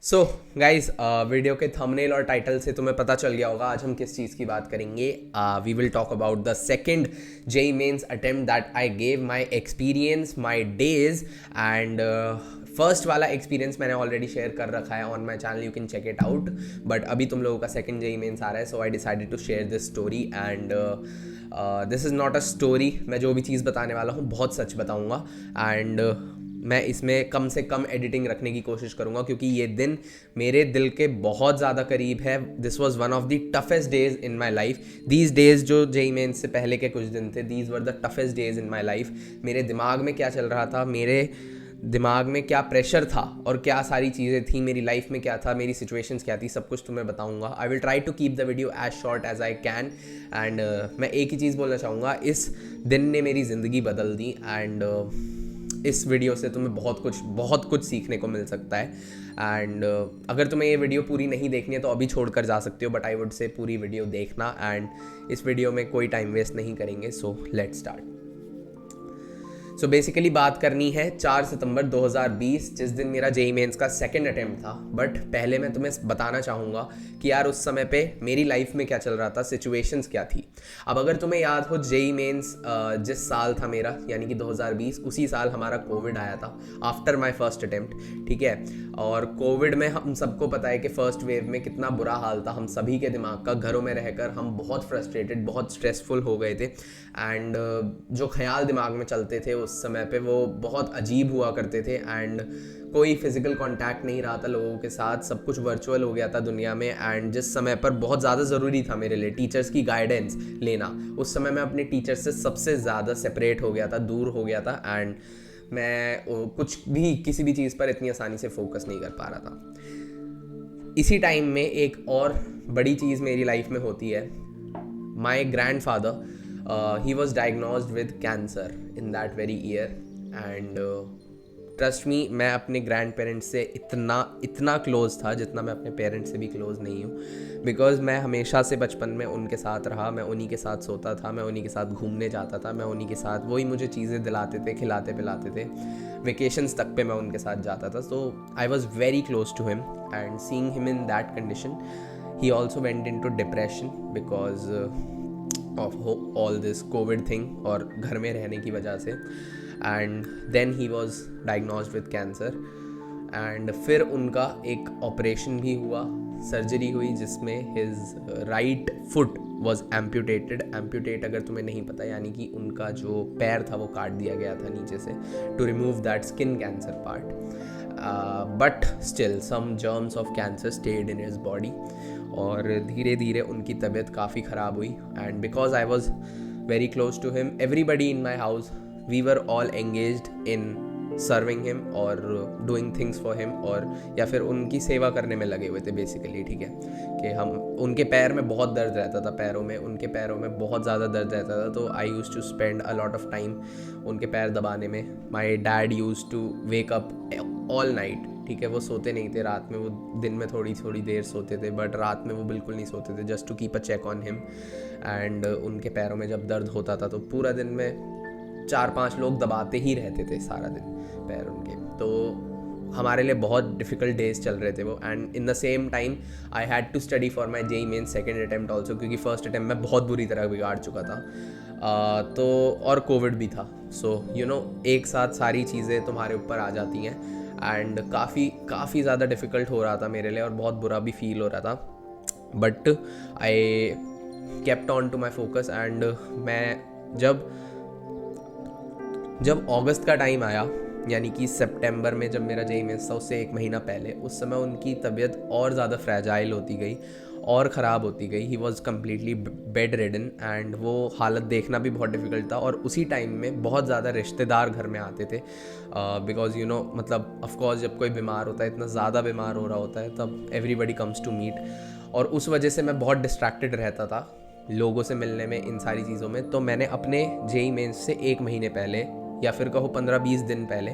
So guys video के thumbnail और title से तुम्हें पता चल गया होगा आज हम किस चीज़ की बात करेंगे। We will talk about the second JEE Mains attempt that I gave, my experience, my days and first वाला एक्सपीरियंस मैंने ऑलरेडी शेयर कर रखा है on my channel, you can check it out. But अभी तुम लोगों का सेकेंड जेई मेंस आ रहा है, so I decided to share this story and this is not a story. मैं जो भी चीज़ बताने वाला हूँ बहुत सच बताऊँगा एंड मैं इसमें कम से कम एडिटिंग रखने की कोशिश करूँगा क्योंकि ये दिन मेरे दिल के बहुत ज़्यादा करीब है। This was one of the toughest days in my life. These days जो जेई मेंस से पहले के कुछ दिन थे, these were the toughest days in my life. मेरे दिमाग में क्या चल रहा था, मेरे दिमाग में क्या प्रेशर था और क्या सारी चीज़ें थी, मेरी लाइफ में क्या था, मेरी सिचुएशंस क्या थी, सब कुछ तुम्हें बताऊंगा। I will try to keep the video as short as I can and मैं एक ही चीज़ बोलना चाहूँगा, इस दिन ने मेरी ज़िंदगी बदल दी एंड इस वीडियो से तुम्हें बहुत कुछ सीखने को मिल सकता है एंड अगर तुम्हें ये वीडियो पूरी नहीं देखनी है तो अभी छोड़कर जा सकते हो, बट आई वुड से पूरी वीडियो देखना एंड इस वीडियो में कोई टाइम वेस्ट नहीं करेंगे। So let's start. So basically बात करनी है 4 सितंबर 2020, जिस दिन मेरा जेई मेंस का सेकंड अटेम्प्ट था। बट पहले मैं तुम्हें बताना चाहूँगा कि यार उस समय पे मेरी लाइफ में क्या चल रहा था, सिचुएशंस क्या थी। अब अगर तुम्हें याद हो, जेई मेंस जिस साल था मेरा यानी कि 2020, उसी साल हमारा कोविड आया था आफ्टर माई फर्स्ट अटेम्प्ट, ठीक है। और कोविड में हम सबको पता है कि फर्स्ट वेव में कितना बुरा हाल था हम सभी के दिमाग का। घरों में रहकर हम बहुत फ्रस्ट्रेटेड, बहुत स्ट्रेसफुल हो गए थे एंड जो ख्याल दिमाग में चलते थे उस समय पे वो बहुत अजीब हुआ करते थे एंड कोई फिजिकल कांटेक्ट नहीं रहा था लोगों के साथ, सब कुछ वर्चुअल हो गया था दुनिया में। एंड जिस समय पर बहुत ज़्यादा ज़रूरी था मेरे लिए टीचर्स की गाइडेंस लेना, उस समय मैं अपने टीचर्स से सबसे ज़्यादा सेपरेट हो गया था, दूर हो गया था एंड मैं कुछ भी किसी भी चीज़ पर इतनी आसानी से फोकस नहीं कर पा रहा था। इसी टाइम में एक और बड़ी चीज़ मेरी लाइफ में होती है। My grand father, he was diagnosed with cancer in that very year and trust me, मैं अपने ग्रैंड पेरेंट्स से इतना क्लोज़ था जितना मैं अपने पेरेंट्स से भी क्लोज़ नहीं हूँ। बिकॉज़ मैं हमेशा से बचपन में उनके साथ रहा, मैं उन्हीं के साथ सोता था, मैं उन्हीं के साथ घूमने जाता था, मैं उन्हीं के साथ, वही मुझे चीज़ें दिलाते थे, खिलाते पिलाते थे। वेकेशंस तक पे मैं उनके साथ जाता था। So I was very close to him and seeing him in that condition, he also went in to depression because of all this covid thing और घर में रहने की वजह से। And then he was diagnosed with cancer and फिर उनका एक ऑपरेशन भी हुआ, सर्जरी हुई जिसमें his right foot was amputate अगर तुम्हें नहीं पता, यानी कि उनका जो पैर था वो काट दिया गया था नीचे से to remove that skin cancer part. But still some germs of cancer stayed in his body और धीरे धीरे उनकी तबीयत काफ़ी ख़राब हुई and because I was very close to him, everybody in my house, we were all engaged in serving him और doing things for him, और या फिर उनकी सेवा करने में लगे हुए थे बेसिकली, ठीक है। कि हम उनके पैर में बहुत दर्द रहता था, उनके पैरों में बहुत ज़्यादा दर्द रहता था, तो I use to spend a lot of time उनके पैर दबाने में। My dad use to wake up all night, ठीक है। वो सोते नहीं थे रात में, वो दिन में थोड़ी देर सोते थे, बट रात में वो बिल्कुल नहीं सोते थे, just to keep a check on him. And उनके पैरों में जब दर्द होता था तो पूरा दिन में 4-5 लोग दबाते ही रहते थे सारा दिन पैर उनके। तो हमारे लिए बहुत डिफ़िकल्ट डेज चल रहे थे वो। And in the same time I had to study for my JEE Mains second attempt also, क्योंकि फर्स्ट अटैम्प्ट में बहुत बुरी तरह बिगाड़ चुका था। तो और कोविड भी था। सो यू नो, एक साथ सारी चीज़ें तुम्हारे ऊपर आ जाती हैं एंड काफ़ी ज़्यादा डिफ़िकल्ट हो रहा था मेरे लिए और बहुत बुरा भी फील हो रहा था। But I kept on to my focus and मैं जब अगस्त का टाइम आया, यानी कि सितंबर में जब मेरा जेई मेंस था उससे एक महीना पहले, उस समय उनकी तबीयत और ज़्यादा फ्रैजाइल होती गई और ख़राब होती गई। He was completely bed ridden and वो हालत देखना भी बहुत डिफ़िकल्ट था। और उसी टाइम में बहुत ज़्यादा रिश्तेदार घर में आते थे बिकॉज यू नो, मतलब ऑफकोर्स जब कोई बीमार होता है, इतना ज़्यादा बीमार हो रहा होता है, तब एवरीबडी कम्स टू मीट। और उस वजह से मैं बहुत डिस्ट्रैक्टेड रहता था लोगों से मिलने में, इन सारी चीज़ों में। तो मैंने अपने जेई मेंस से एक महीने पहले या फिर कहो 15-20 दिन पहले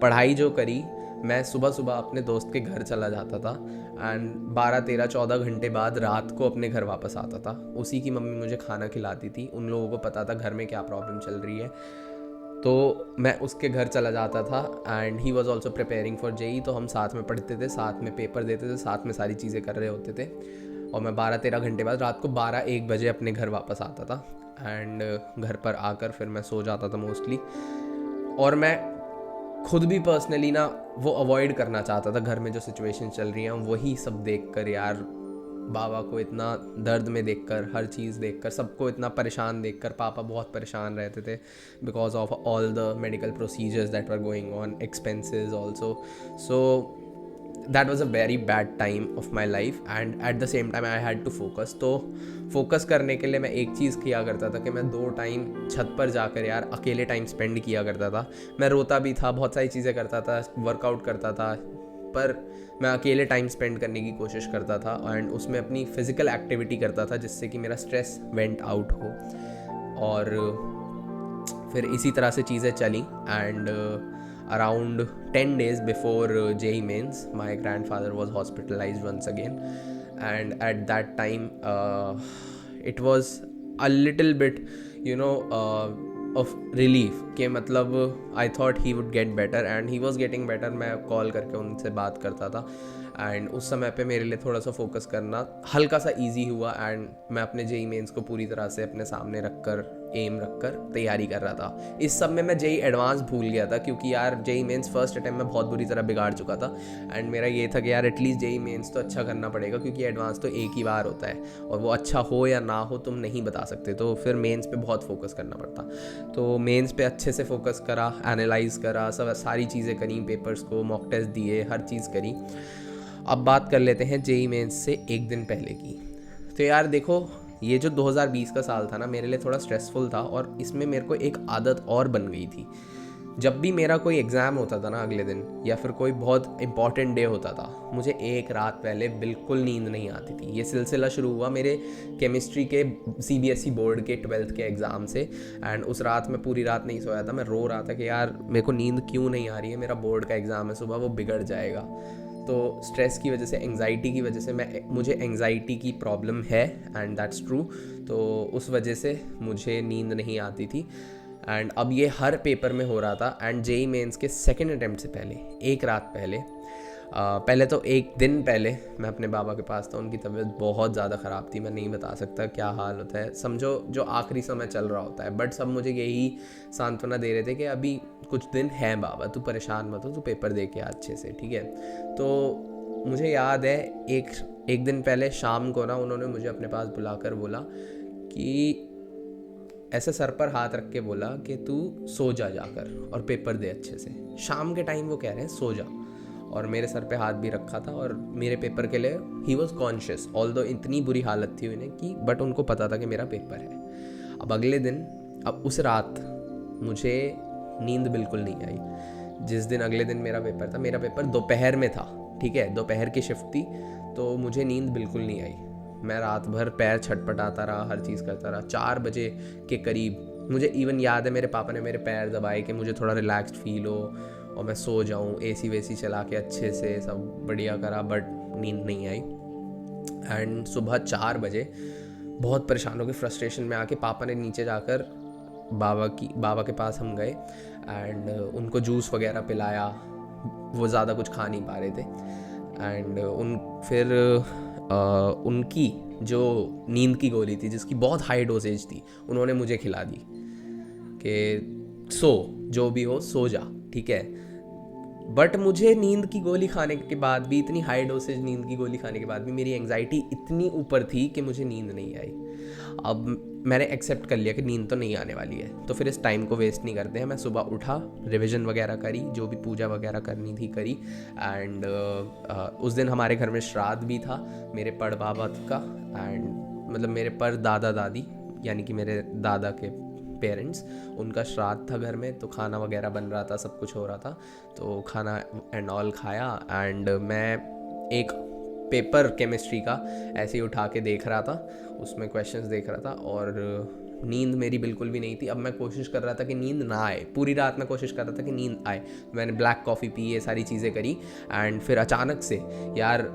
पढ़ाई जो करी, मैं सुबह सुबह अपने दोस्त के घर चला जाता था एंड 12-13-14 घंटे बाद रात को अपने घर वापस आता था। उसी की मम्मी मुझे खाना खिलाती थी, उन लोगों को पता था घर में क्या प्रॉब्लम चल रही है। तो मैं उसके घर चला जाता था and he was also preparing for JEE, तो हम साथ में पढ़ते थे, साथ में पेपर देते थे, साथ में सारी चीज़ें कर रहे होते थे। और मैं 12-13 घंटे बाद रात को 12-1 बजे अपने घर वापस आता था एंड घर पर आकर फिर मैं सो जाता था मोस्टली। और मैं खुद भी पर्सनली ना वो अवॉइड करना चाहता था, घर में जो सिचुएशन चल रही हैं वही सब देख कर यार, बाबा को इतना दर्द में देखकर, हर चीज़ देखकर, सबको इतना परेशान देखकर, पापा बहुत परेशान रहते थे because of all the medical procedures that were going on, expenses also. So that was a very bad time of my life and at the same time I had to focus. तो focus करने के लिए मैं एक चीज़ किया करता था कि मैं 2 टाइम छत पर जाकर यार अकेले टाइम स्पेंड किया करता था। मैं रोता भी था, बहुत सारी चीज़ें करता था, वर्कआउट करता था, पर मैं अकेले टाइम स्पेंड करने की कोशिश करता था एंड उसमें अपनी फ़िज़िकल एक्टिविटी करता था जिससे कि मेरा स्ट्रेस वेंट आउट हो। और फिर इसी तरह से चीज़ें चली and around 10 days before JEE mains, my grandfather was hospitalized once again, and at that time it was a little bit, of relief कि मतलब I thought he would get better and he was getting better। मैं call करके उनसे बात करता था and उस समय पे मेरे लिए थोड़ा सा फोकस करना हल्का सा ईजी हुआ एंड मैं अपने जेई मेंस को पूरी तरह से अपने सामने रखकर, एम रखकर तैयारी कर रहा था। इस सब में मैं जेई एडवांस भूल गया था क्योंकि यार जेई मेंस फर्स्ट अटैम्प्ट में बहुत बुरी तरह बिगाड़ चुका था एंड मेरा ये था कि यार एटलीस्ट जेई मेंस तो अच्छा करना पड़ेगा क्योंकि एडवांस तो एक ही बार होता है और वो अच्छा हो या ना हो तुम नहीं बता सकते, तो फिर मेंस पे बहुत फोकस करना पड़ता। तो मेंस पे अच्छे से फोकस करा, एनालाइज करा, सब सारी चीज़ें करी, पेपर्स को मॉक टेस्ट दिए, हर चीज़ करी। अब बात कर लेते हैं जेई मेंस से एक दिन पहले की। तो यार देखो, ये जो 2020 का साल था ना मेरे लिए थोड़ा स्ट्रेसफुल था और इसमें मेरे को एक आदत और बन गई थी। जब भी मेरा कोई एग्ज़ाम होता था ना अगले दिन या फिर कोई बहुत इंपॉर्टेंट डे होता था, मुझे एक रात पहले बिल्कुल नींद नहीं आती थी। ये सिलसिला शुरू हुआ मेरे केमिस्ट्री के सीबीएसई बोर्ड के 12th के एग्ज़ाम से एंड उस रात मैं पूरी रात नहीं सोया था। मैं रो रहा था कि यार मेरे को नींद क्यों नहीं आ रही है, मेरा बोर्ड का एग्ज़ाम है सुबह, वो बिगड़ जाएगा। तो स्ट्रेस की वजह से, एंग्जाइटी की वजह से, मुझे एंग्जाइटी की प्रॉब्लम है एंड दैट्स ट्रू। तो उस वजह से मुझे नींद नहीं आती थी एंड अब ये हर पेपर में हो रहा था एंड जेई मेंस के सेकंड अटेम्प्ट से पहले, एक रात पहले, पहले तो एक दिन पहले मैं अपने बाबा के पास था। उनकी तबीयत बहुत ज़्यादा ख़राब थी, मैं नहीं बता सकता क्या हाल होता है, समझो जो आखिरी समय चल रहा होता है। बट सब मुझे यही सांत्वना दे रहे थे कि अभी कुछ दिन हैं बाबा, तू परेशान मत हो, तू पेपर दे के अच्छे से, ठीक है। तो मुझे याद है एक दिन पहले शाम को ना उन्होंने मुझे अपने पास बुलाकर बोला कि ऐसे सर पर हाथ रख के बोला कि तू सो जा जाकर और पेपर दे अच्छे से। शाम के टाइम वो कह रहे हैं सो जा, और मेरे सर पे हाथ भी रखा था और मेरे पेपर के लिए ही वॉज कॉन्शियस, ऑल्दो इतनी बुरी हालत थी उन्हें कि बट उनको पता था कि मेरा पेपर है। अब अगले दिन, अब उस रात मुझे नींद बिल्कुल नहीं आई। जिस दिन अगले दिन मेरा पेपर दोपहर में था, ठीक है, दोपहर की शिफ्ट थी, तो मुझे नींद बिल्कुल नहीं आई। मैं रात भर पैर छटपटाता रहा, हर चीज़ करता रहा। 4 बजे के करीब मुझे इवन याद है मेरे पापा ने मेरे पैर दबाए कि मुझे थोड़ा रिलैक्स्ड फील हो और मैं सो जाऊं, एसी वेसी चला के अच्छे से सब बढ़िया करा, बट नींद नहीं आई। एंड सुबह 4 बजे बहुत परेशान हो के फ्रस्ट्रेशन में आके पापा ने नीचे जाकर बाबा के पास हम गए एंड उनको जूस वगैरह पिलाया। वो ज़्यादा कुछ खा नहीं पा रहे थे एंड उनकी जो नींद की गोली थी जिसकी बहुत हाई डोजेज थी, उन्होंने मुझे खिला दी कि सो, जो भी हो सो जा, ठीक है। बट मुझे नींद की गोली खाने के बाद भी, इतनी हाई डोसेज नींद की गोली खाने के बाद भी मेरी एंग्जाइटी इतनी ऊपर थी कि मुझे नींद नहीं आई। अब मैंने एक्सेप्ट कर लिया कि नींद तो नहीं आने वाली है, तो फिर इस टाइम को वेस्ट नहीं करते हैं। मैं सुबह उठा, रिवीजन वगैरह करी, जो भी पूजा वगैरह करनी थी करी एंड उस दिन हमारे घर में श्राद्ध भी था मेरे पड़ बाबा का एंड मतलब मेरे पर दादा दादी यानी कि मेरे दादा के पेरेंट्स, उनका श्राद्ध था घर में। तो खाना वगैरह बन रहा था, सब कुछ हो रहा था, तो खाना एंड ऑल खाया एंड मैं एक पेपर केमिस्ट्री का ऐसे ही उठा के देख रहा था, उसमें क्वेश्चंस देख रहा था और नींद मेरी बिल्कुल भी नहीं थी। अब मैं कोशिश कर रहा था कि नींद ना आए, पूरी रात मैं कोशिश कर रहा था कि नींद आए। मैंने ब्लैक कॉफ़ी पी, ये सारी चीज़ें करी एंड फिर अचानक से यार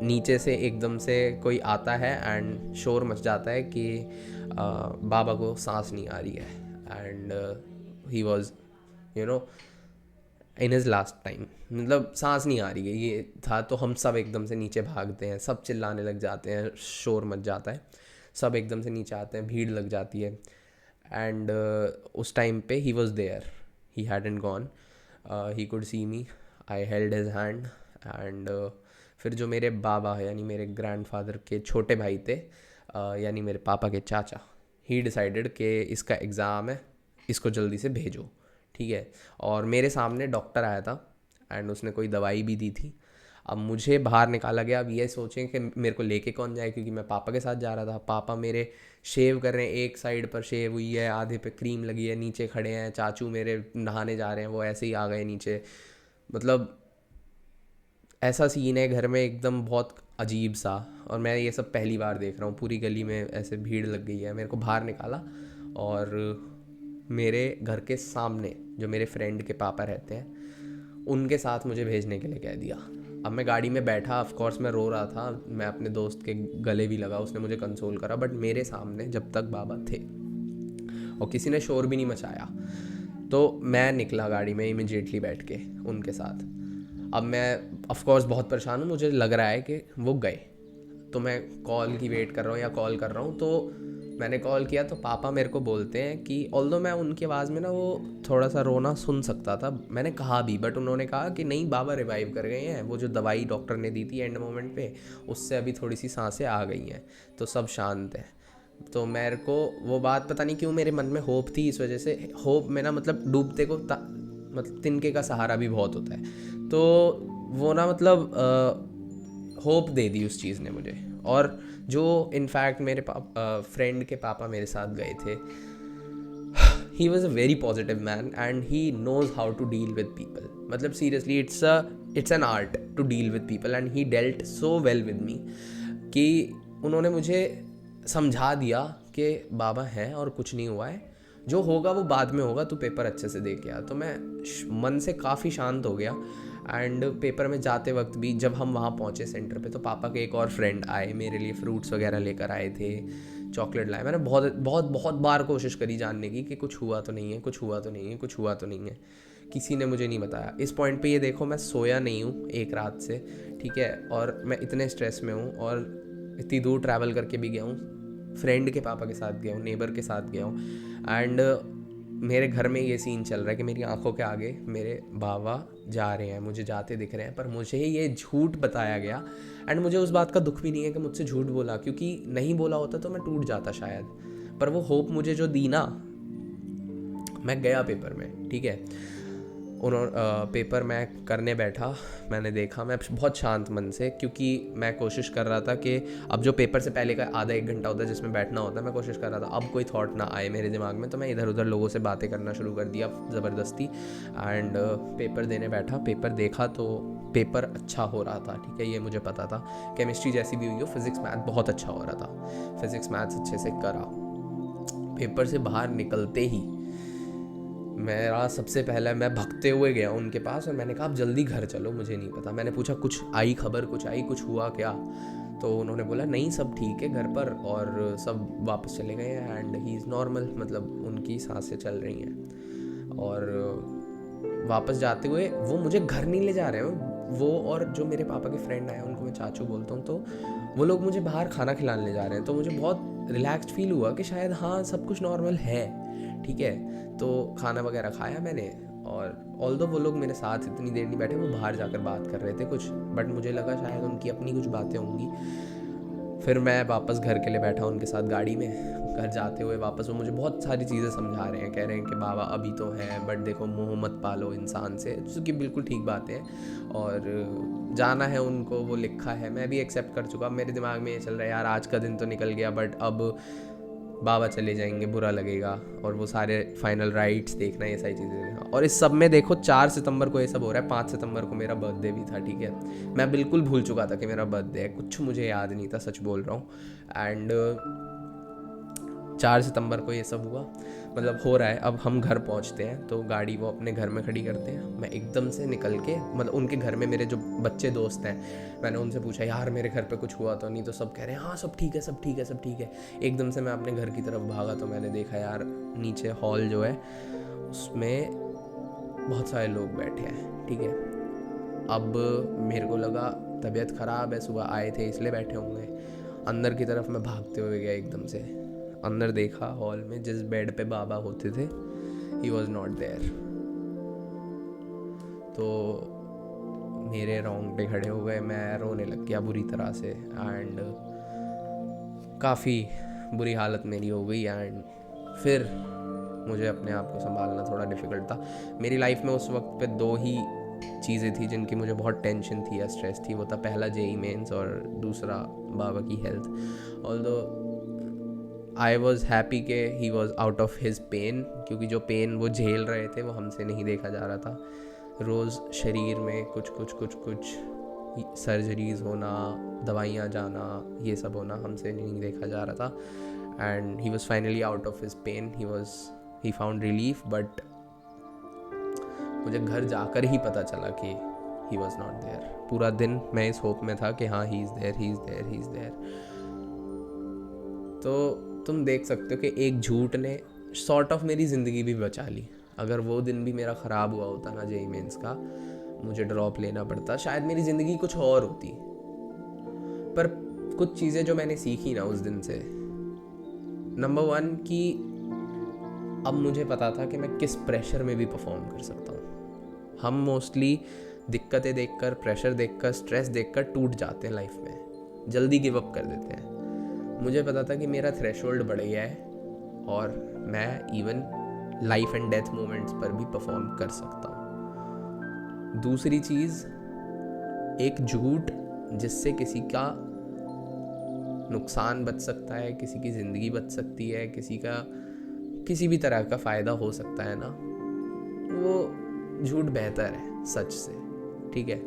नीचे से एकदम से कोई आता है एंड शोर मच जाता है कि बाबा को सांस नहीं आ रही है and he was you know in his last time, मतलब सांस नहीं आ रही है ये था। तो हम सब एकदम से नीचे भागते हैं, सब चिल्लाने लग जाते हैं, शोर मच जाता है, सब एकदम से नीचे आते हैं, भीड़ लग जाती है। एंड उस टाइम पे he was there, he hadn't gone, he could see me, I held his hand. And फिर जो मेरे बाबा यानी मेरे ग्रैंडफादर के छोटे भाई थे, यानी मेरे पापा के चाचा, ही डिसाइडेड कि इसका एग्ज़ाम है, इसको जल्दी से भेजो, ठीक है। और मेरे सामने डॉक्टर आया था एंड उसने कोई दवाई भी दी थी। अब मुझे बाहर निकाला गया। अब ये सोचें कि मेरे को लेके कौन जाए, क्योंकि मैं पापा के साथ जा रहा था। पापा मेरे शेव कर रहे हैं, एक साइड पर शेव हुई है, आधे पे क्रीम लगी है, नीचे खड़े हैं। चाचू मेरे नहाने जा रहे हैं, वो ऐसे ही आ गए नीचे। मतलब ऐसा सीन है घर में एकदम बहुत अजीब सा। और मैं ये सब पहली बार देख रहा हूँ, पूरी गली में ऐसे भीड़ लग गई है। मेरे को बाहर निकाला और मेरे घर के सामने जो मेरे फ्रेंड के पापा रहते हैं, उनके साथ मुझे भेजने के लिए कह दिया। अब मैं गाड़ी में बैठा, ऑफ कोर्स मैं रो रहा था, मैं अपने दोस्त के गले भी लगा, उसने मुझे कंसोल करा, बट मेरे सामने जब तक बाबा थे और किसी ने शोर भी नहीं मचाया, तो मैं निकला गाड़ी में इमिजिएटली बैठ के उनके साथ। अब मैं ऑफ कोर्स बहुत परेशान हूँ, मुझे लग रहा है कि वो गए, तो मैं कॉल की वेट कर रहा हूँ या कॉल कर रहा हूँ। तो मैंने कॉल किया तो पापा मेरे को बोलते हैं कि ऑल्दो मैं उनकी आवाज़ में ना वो थोड़ा सा रोना सुन सकता था, मैंने कहा भी, बट उन्होंने कहा कि नहीं बाबा रिवाइव कर गए हैं, वो जो दवाई डॉक्टर ने दी थी एंड मोमेंट पे, उससे अभी थोड़ी सी सांसें आ गई हैं, तो सब शांत है। तो मेरे को वो बात पता नहीं क्यों मेरे मन में होप थी, इस वजह से होप में ना, मतलब डूबते को मतलब तिनके का सहारा भी बहुत होता है। तो वो ना मतलब होप दे दी उस चीज़ ने मुझे। और जो इनफैक्ट मेरे फ्रेंड के पापा मेरे साथ गए थे, he was a very positive man and he knows how to deal with people. मतलब seriously it's an art to deal with people and he dealt so well with me कि उन्होंने मुझे समझा दिया कि बाबा हैं और कुछ नहीं हुआ है, जो होगा वो बाद में होगा, तू पेपर अच्छे से दे के आ। तो मैं मन से काफ़ी शांत हो गया। एंड पेपर में जाते वक्त भी जब हम वहाँ पहुँचे सेंटर पे, तो पापा के एक और फ्रेंड आए, मेरे लिए फ्रूट्स वगैरह लेकर आए थे, चॉकलेट लाए। मैंने बहुत बहुत बहुत बार कोशिश करी जानने की कि कुछ हुआ तो नहीं है, कुछ हुआ तो नहीं है, कुछ हुआ तो नहीं है। किसी ने मुझे नहीं बताया। इस पॉइंट पे ये देखो, मैं सोया नहीं हूँ एक रात से, ठीक है, और मैं इतने स्ट्रेस में हूँ और इतनी दूर ट्रैवल करके भी गया हूँ, फ्रेंड के पापा के साथ गया हूँ, नेबर के साथ गया हूँ। एंड मेरे घर में ये सीन चल रहा है कि मेरी आंखों के आगे मेरे बाबा जा रहे हैं, मुझे जाते दिख रहे हैं, पर मुझे ये झूठ बताया गया। एंड मुझे उस बात का दुख भी नहीं है कि मुझसे झूठ बोला, क्योंकि नहीं बोला होता तो मैं टूट जाता शायद। पर वो होप मुझे जो दी ना, मैं गया पेपर में, ठीक है। पेपर मैं करने बैठा, मैंने देखा, मैं बहुत शांत मन से, क्योंकि मैं कोशिश कर रहा था कि अब जो पेपर से पहले का आधा एक घंटा होता है जिसमें बैठना होता है, मैं कोशिश कर रहा था अब कोई थॉट ना आए मेरे दिमाग में। तो मैं इधर उधर लोगों से बातें करना शुरू कर दिया ज़बरदस्ती। एंड पेपर देने बैठा, पेपर देखा तो पेपर अच्छा हो रहा था, ठीक है, ये मुझे पता था। केमिस्ट्री जैसी भी हुई हो, फिज़िक्स मैथ बहुत अच्छा हो रहा था, फिज़िक्स मैथ्स अच्छे से करा। पेपर से बाहर निकलते ही मेरा सबसे पहला, मैं भगते हुए गया उनके पास और मैंने कहा आप जल्दी घर चलो, मुझे नहीं पता। मैंने पूछा कुछ आई खबर, कुछ आई, कुछ हुआ क्या? तो उन्होंने बोला नहीं सब ठीक है घर पर, और सब वापस चले गए हैं एंड ही इज़ नॉर्मल, मतलब उनकी सांसें चल रही हैं। और वापस जाते हुए वो मुझे घर नहीं ले जा रहे हैं, वो और जो मेरे पापा के फ्रेंड आए उनको मैं चाचू बोलता हूँ, तो वो लोग मुझे बाहर खाना खिलाने ले जा रहे हैं। तो मुझे बहुत रिलैक्स्ड फील हुआ कि शायद हाँ सब कुछ नॉर्मल है, ठीक है। तो खाना वगैरह खाया मैंने, और ऑल्दो वो लोग मेरे साथ इतनी देर नहीं बैठे, वो बाहर जाकर बात कर रहे थे कुछ, बट मुझे लगा शायद उनकी अपनी कुछ बातें होंगी। फिर मैं वापस घर के लिए बैठा उनके साथ गाड़ी में। घर जाते हुए वापस वो मुझे बहुत सारी चीज़ें समझा रहे हैं, कह रहे हैं कि बाबा अभी तो हैं, बट देखो मोह मत पालो इंसान से, जो कि बिल्कुल ठीक बात है। और जाना है उनको, वो लिखा है, मैं भी एक्सेप्ट कर चुका। मेरे दिमाग में ये चल रहा है यार आज का दिन तो निकल गया, बट अब बाबा चले जाएंगे, बुरा लगेगा, और वो सारे फाइनल राइट्स देखना, ये सारी चीज़ें देखना। और इस सब में देखो 4 सितंबर को ये सब हो रहा है, 5 सितंबर को मेरा बर्थडे भी था, ठीक है। मैं बिल्कुल भूल चुका था कि मेरा बर्थडे है, कुछ मुझे याद नहीं था, सच बोल रहा हूँ। एंड 4 सितंबर को ये सब हुआ, मतलब हो रहा है। अब हम घर पहुंचते हैं तो गाड़ी वो अपने घर में खड़ी करते हैं, मैं एकदम से निकल के, मतलब उनके घर में मेरे जो बच्चे दोस्त हैं, मैंने उनसे पूछा यार मेरे घर पे कुछ हुआ तो नहीं? तो सब कह रहे हैं हाँ सब ठीक है, सब ठीक है, सब ठीक है। एकदम से मैं अपने घर की तरफ भागा तो मैंने देखा यार नीचे हॉल जो है उसमें बहुत सारे लोग बैठे हैं, ठीक है। अब मेरे को लगा तबीयत ख़राब है, सुबह आए थे इसलिए बैठे होंगे। अंदर की तरफ मैं भागते हुए गया एकदम से। अंदर देखा हॉल में जिस बेड पे बाबा होते थे, ही वॉज नॉट देयर। तो मेरे रोंगटे खड़े हो गए, मैं रोने लग गया बुरी तरह से एंड काफ़ी बुरी हालत मेरी हो गई। एंड फिर मुझे अपने आप को संभालना थोड़ा डिफ़िकल्ट था। मेरी लाइफ में उस वक्त पे 2 ही चीज़ें थी जिनकी मुझे बहुत टेंशन थी या स्ट्रेस थी। वो था पहला जेई मेंस और दूसरा बाबा की health. Although I was happy के he was out of his pain, क्योंकि जो पेन वो झेल रहे थे वो हमसे नहीं देखा जा रहा था। रोज़ शरीर में कुछ सर्जरीज होना, दवाइयाँ जाना, ये सब होना हमसे नहीं देखा जा रहा था। And he was finally out of his pain, he found relief. But मुझे घर जाकर ही पता चला कि ही वॉज नॉट देयर। पूरा दिन मैं इस होप में था कि हाँ ही इज़ देयर। तो तुम देख सकते हो कि एक झूठ ने सॉर्ट ऑफ मेरी ज़िंदगी भी बचा ली। अगर वो दिन भी मेरा ख़राब हुआ होता ना जेई मेंस का, मुझे ड्रॉप लेना पड़ता, शायद मेरी ज़िंदगी कुछ और होती। पर कुछ चीज़ें जो मैंने सीखी ना उस दिन से, नंबर 1 कि अब मुझे पता था कि मैं किस प्रेशर में भी परफॉर्म कर सकता हूँ। हम मोस्टली दिक्कतें देखकर, प्रेशर देखकर, स्ट्रेस देखकर टूट जाते हैं लाइफ में, जल्दी गिव अप कर देते हैं। मुझे पता था कि मेरा थ्रेशोल्ड बढ़ गया है और मैं even life and death moments पर भी परफॉर्म कर सकता हूँ। दूसरी चीज़, एक झूठ जिससे किसी का नुकसान बच सकता है, किसी की ज़िंदगी बच सकती है, किसी भी तरह का फ़ायदा हो सकता है ना, वो झूठ बेहतर है सच से, ठीक है।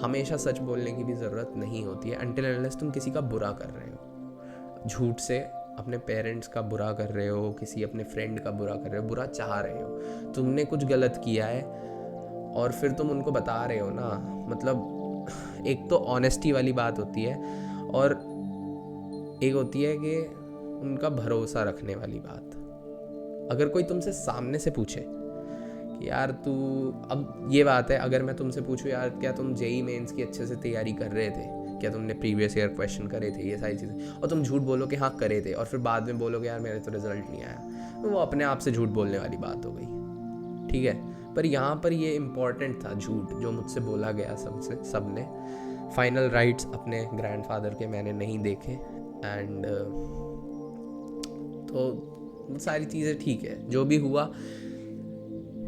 हमेशा सच बोलने की भी ज़रूरत नहीं होती है अनटिल अनलेस तुम किसी का बुरा कर रहे हो। झूठ से अपने पेरेंट्स का बुरा कर रहे हो, किसी अपने फ्रेंड का बुरा कर रहे हो, बुरा चाह रहे हो, तुमने कुछ गलत किया है और फिर तुम उनको बता रहे हो ना, मतलब एक तो ऑनेस्टी वाली बात होती है और एक होती है कि उनका भरोसा रखने वाली बात। अगर कोई तुमसे सामने से पूछे कि यार तू, अब ये बात है, अगर मैं तुमसे पूछूं यार क्या तुम जेई मेंस की अच्छे से तैयारी कर रहे थे, क्या तुमने प्रीवियस ईयर क्वेश्चन करे थे, ये सारी चीज़ें, और तुम झूठ बोलो कि हाँ करे थे और फिर बाद में बोलोगे यार मेरे तो रिजल्ट नहीं आया, तो वो अपने आप से झूठ बोलने वाली बात हो गई, ठीक है। पर यहाँ पर ये इम्पॉर्टेंट था झूठ जो मुझसे बोला गया सबने। फाइनल राइट्स अपने ग्रैंडफादर के मैंने नहीं देखे एंड तो सारी चीज़ें ठीक है, जो भी हुआ।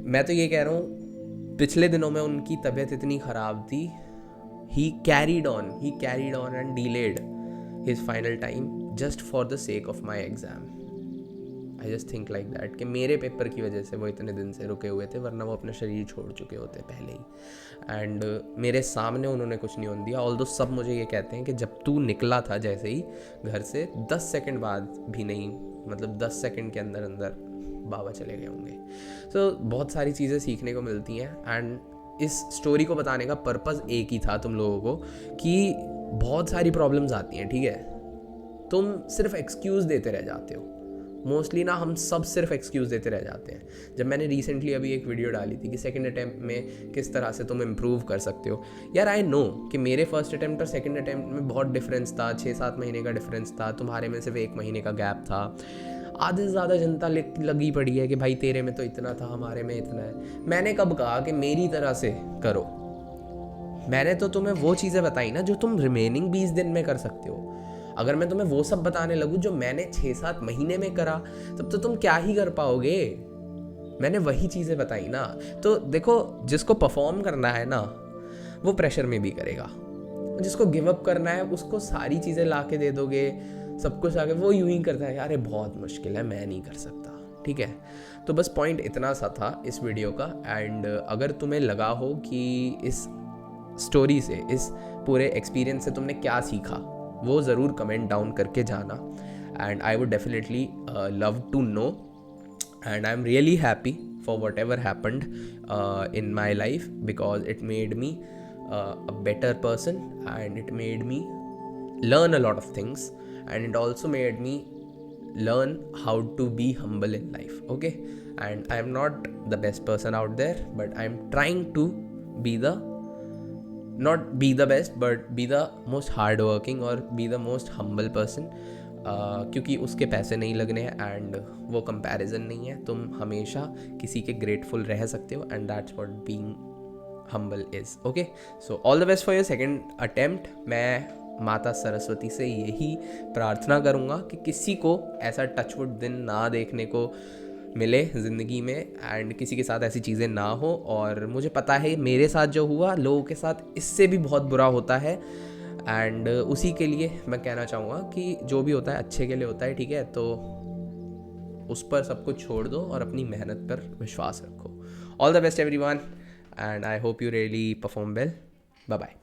मैं तो ये कह रहा हूँ, पिछले दिनों में उनकी तबीयत इतनी ख़राब थी, he carried on and delayed his final time just for the sake of my exam. I just think like that कि मेरे पेपर की वजह से वो इतने दिन से रुके हुए थे, वरना वो अपना शरीर छोड़ चुके होते पहले ही। एंड मेरे सामने उन्होंने कुछ नहीं होने दिया। ऑल्दो सब मुझे ये कहते हैं कि जब तू निकला था जैसे ही घर से 10 सेकंड बाद भी नहीं, मतलब 10 सेकंड के अंदर अंदर बाबा चले गए होंगे। तो बहुत सारी चीज़ें सीखने को मिलती हैं एंड इस स्टोरी को बताने का पर्पज़ एक ही था तुम लोगों को कि बहुत सारी प्रॉब्लम्स आती हैं, ठीक है। तुम सिर्फ एक्सक्यूज़ देते रह जाते हो। मोस्टली ना हम सब सिर्फ एक्सक्यूज़ देते रह जाते हैं। जब मैंने रिसेंटली अभी एक वीडियो डाली थी कि सेकंड अटैम्प्ट में किस तरह से तुम इम्प्रूव कर सकते हो, यार आई नो कि मेरे फर्स्ट अटैम्प्ट और सेकंड अटैम्प्ट में बहुत डिफरेंस था, 6-7 महीने का डिफरेंस था, तुम्हारे में सिर्फ 1 महीने का गैप था। आधे से ज़्यादा जनता लगी पड़ी है कि भाई तेरे में तो इतना था, हमारे में इतना है। मैंने कब कहा कि मेरी तरह से करो? मैंने तो तुम्हें वो चीज़ें बताई ना जो तुम रिमेनिंग 20 दिन में कर सकते हो। अगर मैं तुम्हें वो सब बताने लगूँ जो मैंने 6-7 महीने में करा, तब तो तुम क्या ही कर पाओगे। मैंने वही चीज़ें बताई ना। तो देखो, जिसको परफॉर्म करना है ना वो प्रेशर में भी करेगा, जिसको गिव अप करना है उसको सारी चीज़ें ला के दे दोगे, सब कुछ आगे, वो यूं ही करता है यार ये बहुत मुश्किल है, मैं नहीं कर सकता, ठीक है। तो बस पॉइंट इतना सा था इस वीडियो का। एंड अगर तुम्हें लगा हो कि इस स्टोरी से, इस पूरे एक्सपीरियंस से तुमने क्या सीखा, वो ज़रूर कमेंट डाउन करके जाना and I would definitely love to know. And I am really happy for whatever happened in my life because it made me a better person and it made me learn a lot of things and it also made me learn how to be humble in life. Okay, and I am not the best person out there, but I am trying to be the not be the best but be the most hard working और be the most humble person, क्योंकि उसके पैसे नहीं लगने हैं and वो comparison नहीं है. तुम हमेशा किसी के ग्रेटफुल रह सकते हो and that's what being humble is. Okay, so all the best for your second attempt. मैं माता सरस्वती से यही प्रार्थना करूँगा कि किसी को ऐसा टचवुड दिन ना देखने को मिले ज़िंदगी में एंड किसी के साथ ऐसी चीज़ें ना हो. और मुझे पता है मेरे साथ जो हुआ लोगों के साथ इससे भी बहुत बुरा होता है एंड उसी के लिए मैं कहना चाहूँगा कि जो भी होता है अच्छे के लिए होता है, ठीक है. तो उस पर सब कुछ छोड़ दो और अपनी मेहनत पर विश्वास रखो. All the best everyone and I hope you really perform well. Bye bye.